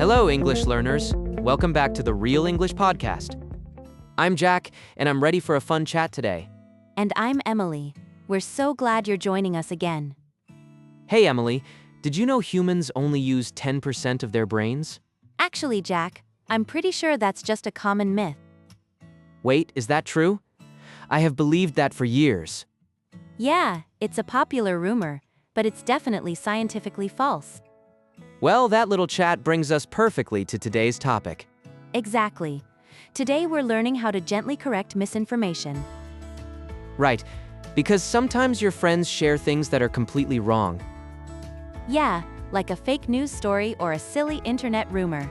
Hello, English learners. Welcome back to the Real English Podcast. I'm Jack, and I'm ready for a fun chat today. And I'm Emily. We're so glad you're joining us again. Hey, Emily, did you know humans only use 10% of their brains? Actually, Jack, I'm pretty sure that's just a common myth. Wait, is that true? I have believed that for years. Yeah, it's a popular rumor, but it's definitely scientifically false. Well, that little chat brings us perfectly to today's topic. Exactly. Today we're learning how to gently correct misinformation. Right, because sometimes your friends share things that are completely wrong. Yeah, like a fake news story or a silly internet rumor.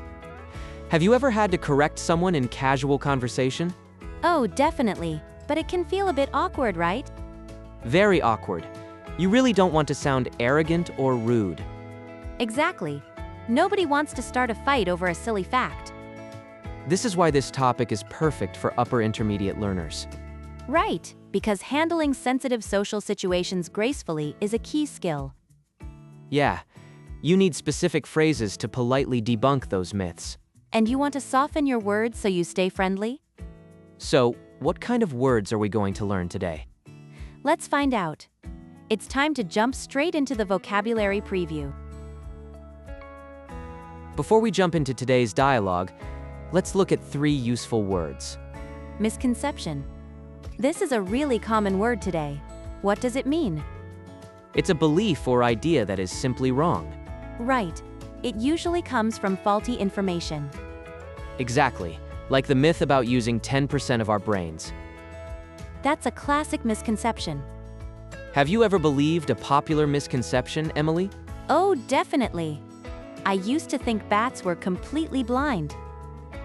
Have you ever had to correct someone in casual conversation? Oh, definitely. But it can feel a bit awkward, right? Very awkward. You really don't want to sound arrogant or rude. Exactly. Nobody wants to start a fight over a silly fact. This is why this topic is perfect for upper intermediate learners. Right, because handling sensitive social situations gracefully is a key skill. Yeah, you need specific phrases to politely debunk those myths. And you want to soften your words so you stay friendly? So, what kind of words are we going to learn today? Let's find out. It's time to jump straight into the vocabulary preview. Before we jump into today's dialogue, let's look at 3 useful words. Misconception. This is a really common word today. What does it mean? It's a belief or idea that is simply wrong. Right. It usually comes from faulty information. Exactly, like the myth about using 10% of our brains. That's a classic misconception. Have you ever believed a popular misconception, Emily? Oh, definitely. I used to think bats were completely blind.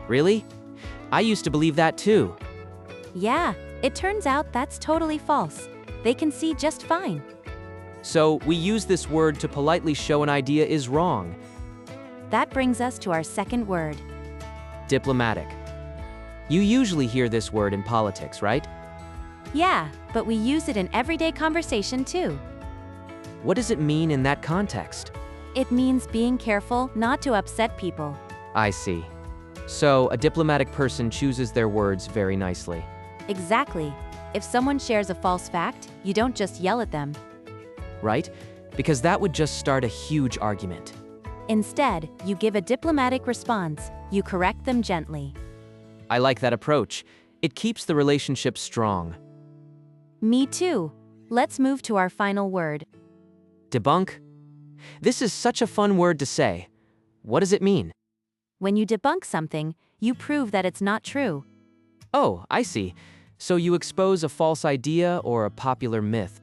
Really? I used to believe that too. Yeah, it turns out that's totally false. They can see just fine. So, we use this word to politely show an idea is wrong. That brings us to our second word. Diplomatic. You usually hear this word in politics, right? Yeah, but we use it in everyday conversation too. What does it mean in that context? It means being careful not to upset people. I see. So, a diplomatic person chooses their words very nicely. Exactly. If someone shares a false fact, you don't just yell at them. Right? Because that would just start a huge argument. Instead, you give a diplomatic response. You correct them gently. I like that approach. It keeps the relationship strong. Me too. Let's move to our final word. Debunk? This is such a fun word to say. What does it mean? When you debunk something, you prove that it's not true. Oh, I see. So you expose a false idea or a popular myth.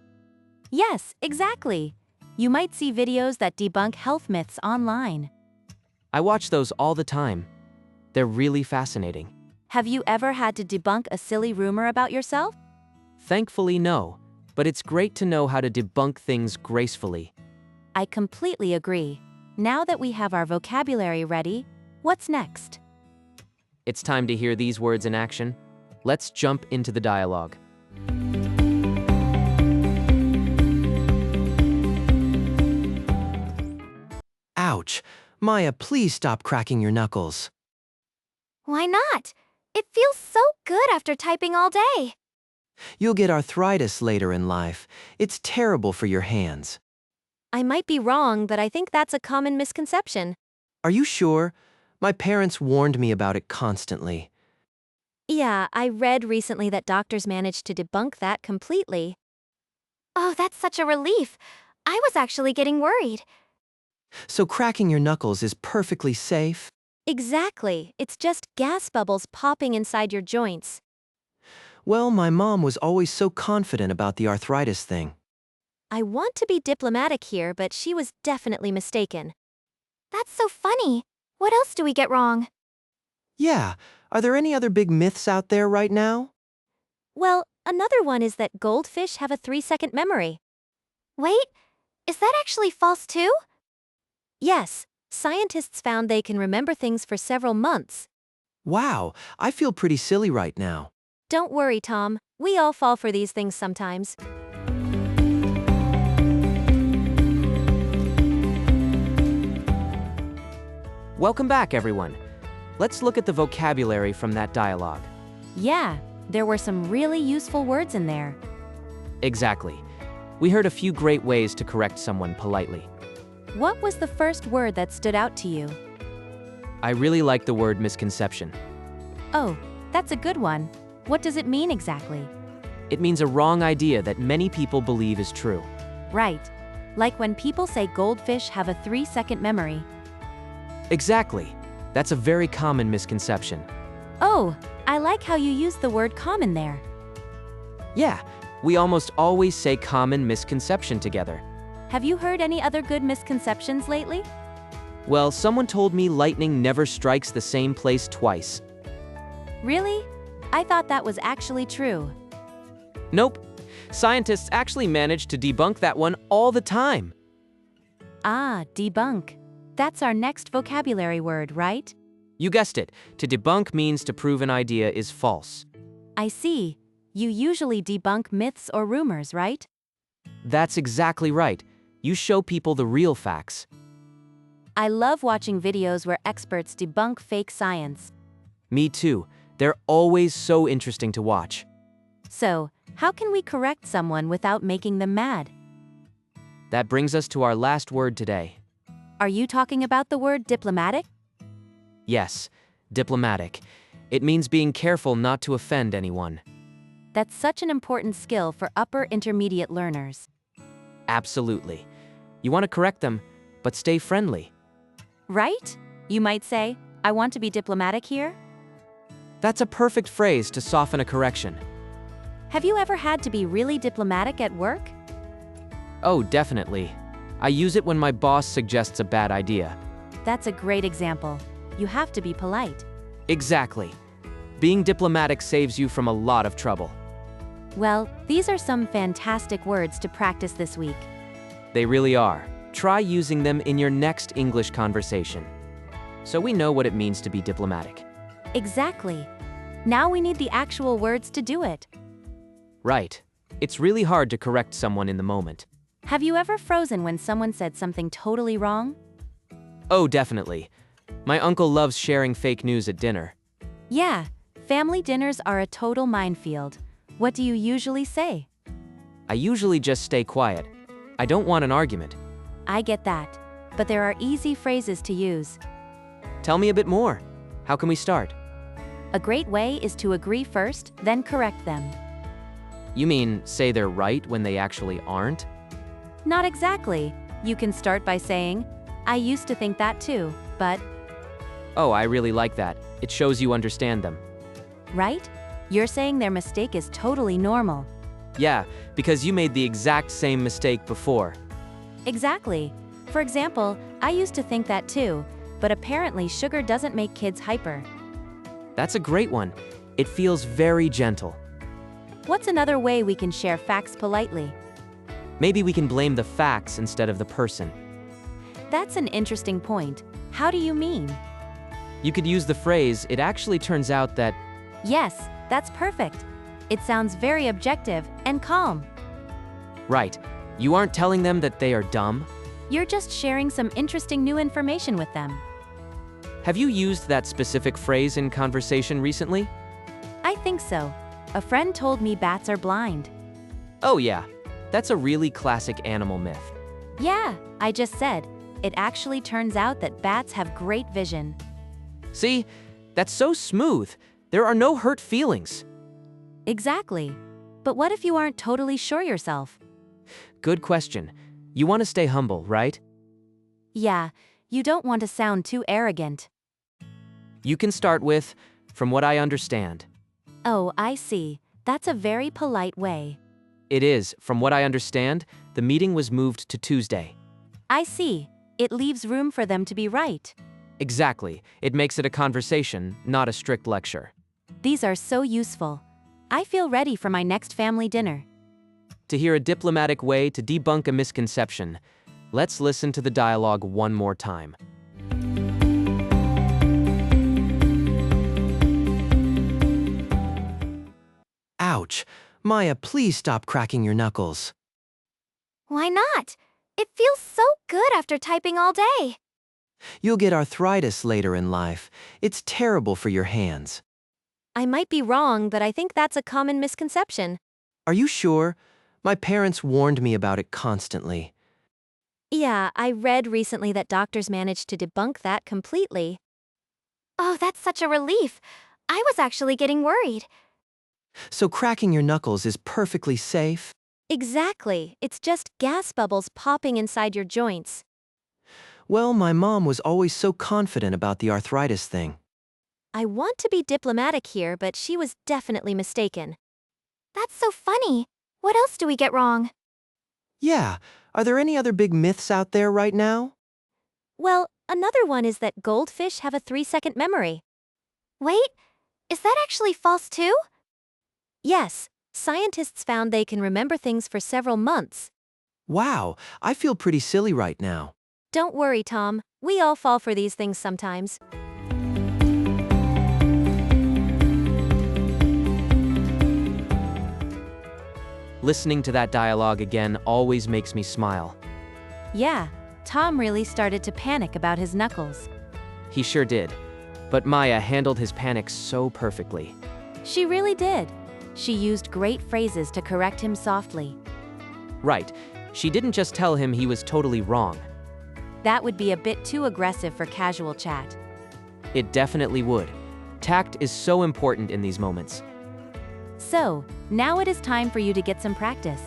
Yes, exactly. You might see videos that debunk health myths online. I watch those all the time. They're really fascinating. Have you ever had to debunk a silly rumor about yourself? Thankfully, no. But it's great to know how to debunk things gracefully. I completely agree. Now that we have our vocabulary ready, what's next? It's time to hear these words in action. Let's jump into the dialogue. Ouch! Maya, please stop cracking your knuckles. Why not? It feels so good after typing all day. You'll get arthritis later in life. It's terrible for your hands. I might be wrong, but I think that's a common misconception. Are you sure? My parents warned me about it constantly. Yeah, I read recently that doctors managed to debunk that completely. Oh, that's such a relief. I was actually getting worried. So cracking your knuckles is perfectly safe? Exactly. It's just gas bubbles popping inside your joints. Well, my mom was always so confident about the arthritis thing. I want to be diplomatic here, but she was definitely mistaken. That's so funny. What else do we get wrong? Yeah, are there any other big myths out there right now? Well, another one is that goldfish have a 3-second memory. Wait, is that actually false too? Yes, scientists found they can remember things for several months. Wow, I feel pretty silly right now. Don't worry, Tom. We all fall for these things sometimes. Welcome back, everyone. Let's look at the vocabulary from that dialogue. Yeah, there were some really useful words in there. Exactly. We heard a few great ways to correct someone politely. What was the first word that stood out to you? I really like the word misconception. Oh, that's a good one. What does it mean exactly? It means a wrong idea that many people believe is true. Right. Like when people say goldfish have a 3-second memory. Exactly. That's a very common misconception. Oh, I like how you use the word common there. Yeah, we almost always say common misconception together. Have you heard any other good misconceptions lately? Well, someone told me lightning never strikes the same place twice. Really? I thought that was actually true. Nope. Scientists actually manage to debunk that one all the time. Ah, debunk. That's our next vocabulary word, right? You guessed it. To debunk means to prove an idea is false. I see. You usually debunk myths or rumors, right? That's exactly right. You show people the real facts. I love watching videos where experts debunk fake science. Me too. They're always so interesting to watch. So, how can we correct someone without making them mad? That brings us to our last word today. Are you talking about the word diplomatic? Yes, diplomatic. It means being careful not to offend anyone. That's such an important skill for upper intermediate learners. Absolutely. You want to correct them, but stay friendly. Right? You might say, I want to be diplomatic here. That's a perfect phrase to soften a correction. Have you ever had to be really diplomatic at work? Oh, definitely. I use it when my boss suggests a bad idea. That's a great example. You have to be polite. Exactly. Being diplomatic saves you from a lot of trouble. Well, these are some fantastic words to practice this week. They really are. Try using them in your next English conversation. So we know what it means to be diplomatic. Exactly. Now we need the actual words to do it. Right. It's really hard to correct someone in the moment. Have you ever frozen when someone said something totally wrong? Oh, definitely. My uncle loves sharing fake news at dinner. Yeah, family dinners are a total minefield. What do you usually say? I usually just stay quiet. I don't want an argument. I get that, but there are easy phrases to use. Tell me a bit more. How can we start? A great way is to agree first, then correct them. You mean say they're right when they actually aren't? Not exactly. You can start by saying, I used to think that too, but... Oh, I really like that. It shows you understand them. Right? You're saying their mistake is totally normal. Yeah, because you made the exact same mistake before. Exactly. For example, I used to think that too, but apparently sugar doesn't make kids hyper. That's a great one. It feels very gentle. What's another way we can share facts politely? Maybe we can blame the facts instead of the person. That's an interesting point. How do you mean? You could use the phrase, it actually turns out that... Yes, that's perfect. It sounds very objective and calm. Right. You aren't telling them that they are dumb? You're just sharing some interesting new information with them. Have you used that specific phrase in conversation recently? I think so. A friend told me bats are blind. Oh yeah, that's a really classic animal myth. Yeah, I just said, it actually turns out that bats have great vision. See? That's so smooth. There are no hurt feelings. Exactly. But what if you aren't totally sure yourself? Good question. You want to stay humble, right? Yeah, you don't want to sound too arrogant. You can start with, from what I understand. Oh, I see. That's a very polite way. It is, from what I understand, the meeting was moved to Tuesday. I see. It leaves room for them to be right. Exactly. It makes it a conversation, not a strict lecture. These are so useful. I feel ready for my next family dinner. To hear a diplomatic way to debunk a misconception, let's listen to the dialogue one more time. Ouch. Maya, please stop cracking your knuckles. Why not? It feels so good after typing all day. You'll get arthritis later in life. It's terrible for your hands. I might be wrong, but I think that's a common misconception. Are you sure? My parents warned me about it constantly. Yeah, I read recently that doctors managed to debunk that completely. Oh, that's such a relief. I was actually getting worried. So cracking your knuckles is perfectly safe? Exactly. It's just gas bubbles popping inside your joints. Well, my mom was always so confident about the arthritis thing. I want to be diplomatic here, but she was definitely mistaken. That's so funny. What else do we get wrong? Yeah, are there any other big myths out there right now? Well, another one is that goldfish have a 3-second memory. Wait, is that actually false too? Yes, scientists found they can remember things for several months. Wow, I feel pretty silly right now. Don't worry, Tom. We all fall for these things sometimes. Listening to that dialogue again always makes me smile. Yeah, Tom really started to panic about his knuckles. He sure did. But Maya handled his panic so perfectly. She really did. She used great phrases to correct him softly. Right, she didn't just tell him he was totally wrong. That would be a bit too aggressive for casual chat. It definitely would. Tact is so important in these moments. So, now it is time for you to get some practice.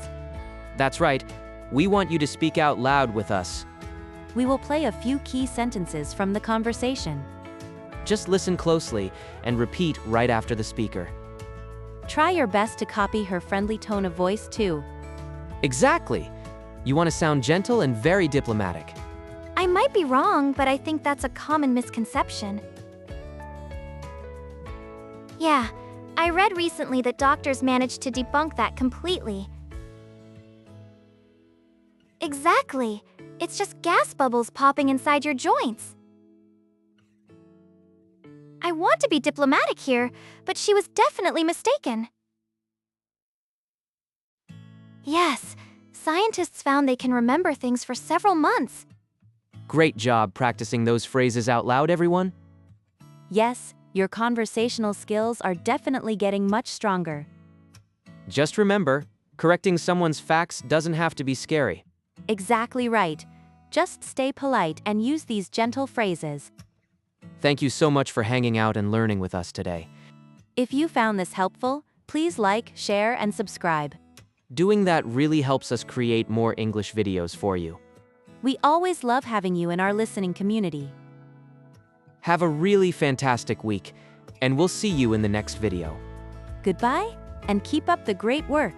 That's right. We want you to speak out loud with us. We will play a few key sentences from the conversation. Just listen closely and repeat right after the speaker. Try your best to copy her friendly tone of voice too. Exactly. You want to sound gentle and very diplomatic. I might be wrong, but I think that's a common misconception. Yeah, I read recently that doctors managed to debunk that completely. Exactly. It's just gas bubbles popping inside your joints. I want to be diplomatic here, but she was definitely mistaken. Yes, scientists found they can remember things for several months. Great job practicing those phrases out loud, everyone. Yes, your conversational skills are definitely getting much stronger. Just remember, correcting someone's facts doesn't have to be scary. Exactly right. Just stay polite and use these gentle phrases. Thank you so much for hanging out and learning with us today. If you found this helpful, please like, share, and subscribe. Doing that really helps us create more English videos for you. We always love having you in our listening community. Have a really fantastic week, and we'll see you in the next video. Goodbye, and keep up the great work.